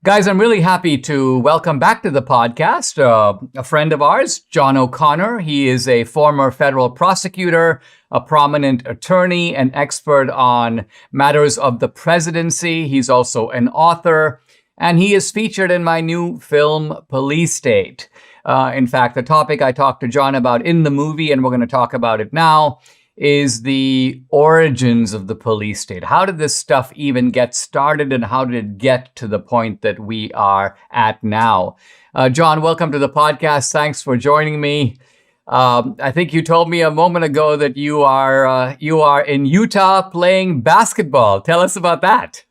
Guys, I'm really happy to welcome back to the podcast a friend of ours, John O'Connor. He is a former federal prosecutor, a prominent attorney, and expert on matters of the presidency. He's also an author, and he is featured in my new film, Police State. In fact, the topic I talked to John about in the movie, and we're going to talk about it now, is the origins of the police state. How did this stuff even get started, and how did it get to the point that we are at now? John, welcome to the podcast. Thanks for joining me. I think you told me a moment ago that you are in Utah playing basketball. Tell us about that.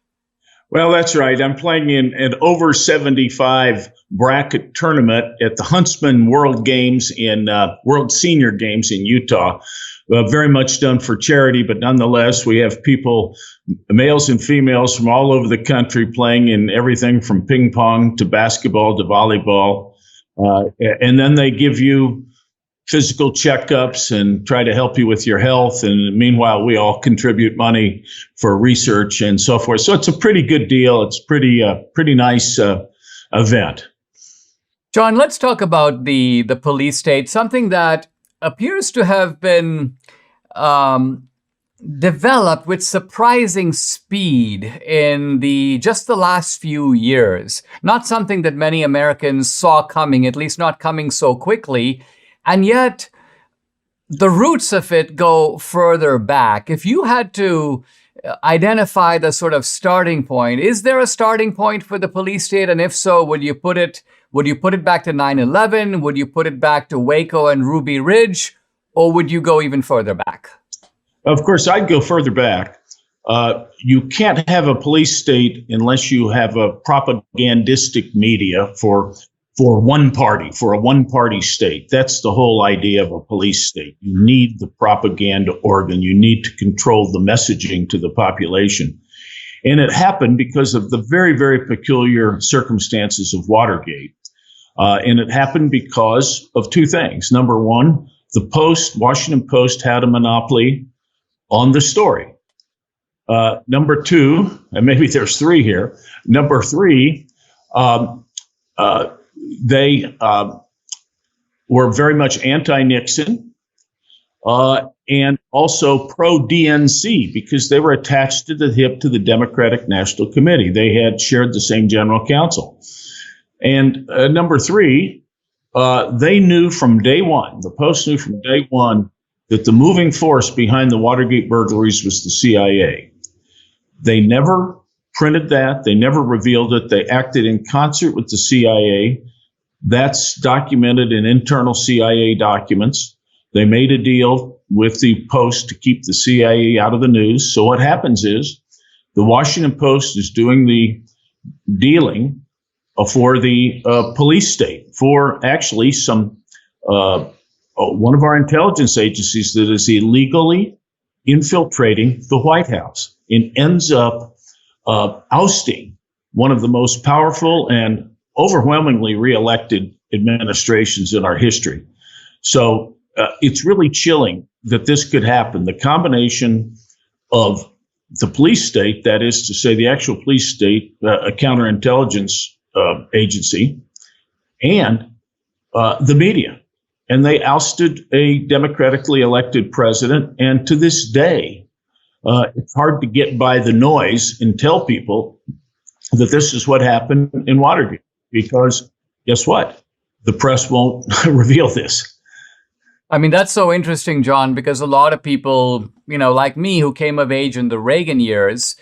Well, that's right. I'm playing in an over 75 bracket tournament at the Huntsman World Senior Games in Utah. Very much done for charity, but nonetheless, we have people, males and females from all over the country playing in everything from ping pong to basketball to volleyball. And then they give you physical checkups and try to help you with your health. And meanwhile, we all contribute money for research and so forth. So it's a pretty good deal. It's pretty nice event. John, let's talk about the police state, something that appears to have been developed with surprising speed in just the last few years. Not something that many Americans saw coming, at least not coming so quickly. And yet, the roots of it go further back. If you had to identify the sort of starting point, is there a starting point for the police state? And if so, would you put it back to 9/11? Would you put it back to Waco and Ruby Ridge? Or would you go even further back? Of course, I'd go further back. You can't have a police state unless you have a propagandistic media for one party, for a one-party state. That's the whole idea of a police state. You need the propaganda organ. You need to control the messaging to the population. And it happened because of the very, very peculiar circumstances of Watergate. And it happened because of two things. Number one, the Washington Post had a monopoly on the story. Number two, and maybe there's three here. Number three, they were very much anti-Nixon and also pro-DNC because they were attached to the hip to the Democratic National Committee. They had shared the same general counsel. And number three, they knew from day one, the Post knew from day one, that the moving force behind the Watergate burglaries was the CIA. They never printed that. They never revealed it. They acted in concert with the CIA. That's documented in internal CIA documents. They made a deal with the Post to keep the CIA out of the news. So what happens is the Washington Post is doing the dealing for the police state, for actually one of our intelligence agencies that is illegally infiltrating the White House and ends up ousting one of the most powerful and overwhelmingly reelected administrations in our history. So it's really chilling that this could happen. The combination of the police state, that is to say the actual police state, a counterintelligence agency, and the media. And they ousted a democratically elected president. And to this day, it's hard to get by the noise and tell people that this is what happened in Watergate. Because guess what? The press won't reveal this. I mean, that's so interesting, John, because a lot of people, like me, who came of age in the Reagan years,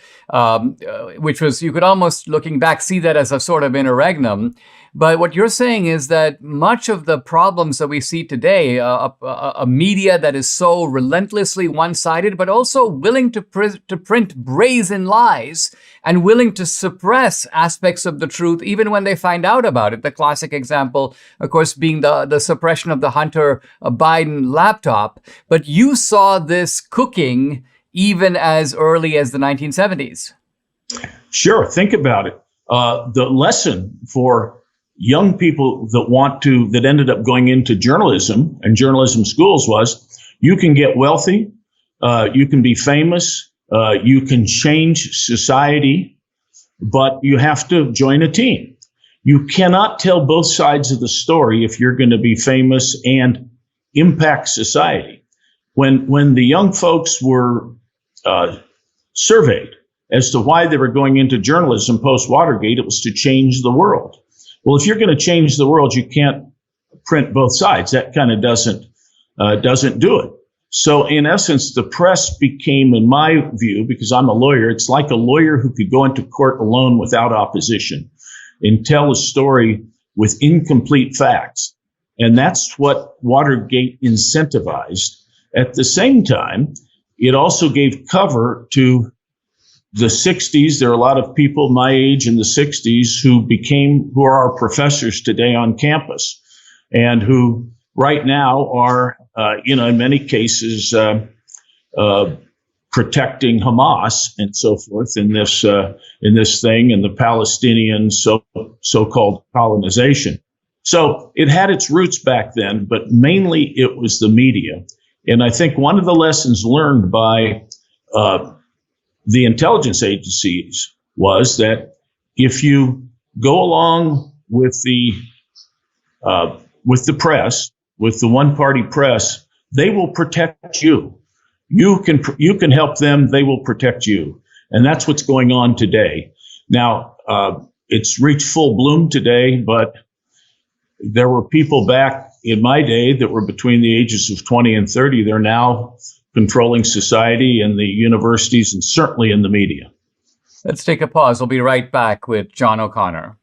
which was, you could almost, looking back, see that as a sort of interregnum. But what you're saying is that much of the problems that we see today, a media that is so relentlessly one-sided, but also willing to print brazen lies and willing to suppress aspects of the truth even when they find out about it. The classic example, of course, being the suppression of the Hunter Biden laptop. But you saw this cooking even as early as the 1970s. Sure. Think about it. The lesson for young people that ended up going into journalism and journalism schools was you can get wealthy, you can be famous, you can change society but you have to join a team. You cannot tell both sides of the story if you're going to be famous and impact society. When the young folks were surveyed as to why they were going into journalism post-Watergate, it was to change the world. Well, if you're going to change the world, you can't print both sides. That kind of doesn't do it. So in essence, the press became, in my view, because I'm a lawyer, it's like a lawyer who could go into court alone without opposition and tell a story with incomplete facts. And that's what Watergate incentivized. At the same time, it also gave cover to the 60s. There are a lot of people my age in the 60s who are our professors today on campus and who right now are, in many cases, protecting Hamas and so forth in this thing and the Palestinian so-called colonization. So it had its roots back then, but mainly it was the media. And I think one of the lessons learned by the intelligence agencies was that if you go along with the press, with the one-party press, they will protect you. You can help them. They will protect you, and that's what's going on today. Now it's reached full bloom today, but there were people back in my day that were between the ages of 20 and 30. They're now controlling society and the universities and certainly in the media. Let's take a pause. We'll be right back with John O'Connor.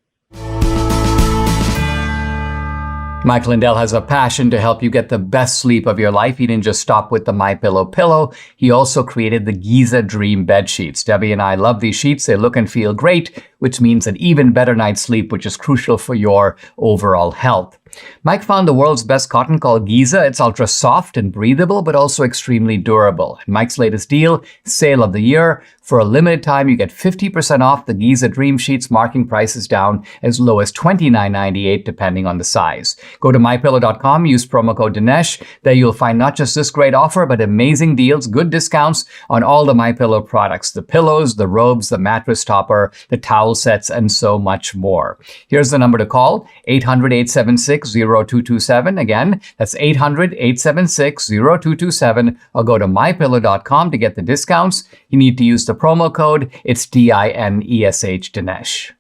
Mike Lindell has a passion to help you get the best sleep of your life. He didn't just stop with the MyPillow pillow. He also created the Giza Dream bed sheets. Debbie and I love these sheets. They look and feel great, which means an even better night's sleep, which is crucial for your overall health. Mike found the world's best cotton called Giza. It's ultra soft and breathable, but also extremely durable. Mike's latest deal, sale of the year. For a limited time, you get 50% off the Giza Dream Sheets, marking prices down as low as $29.98, depending on the size. Go to MyPillow.com, use promo code Dinesh. There you'll find not just this great offer, but amazing deals, good discounts on all the MyPillow products, the pillows, the robes, the mattress topper, the towel sets, and so much more. Here's the number to call, 800-876-0227. Again, that's 800-876-0227, or go to MyPillow.com to get the discounts. You need to use the promo code. It's DINESH, Dinesh.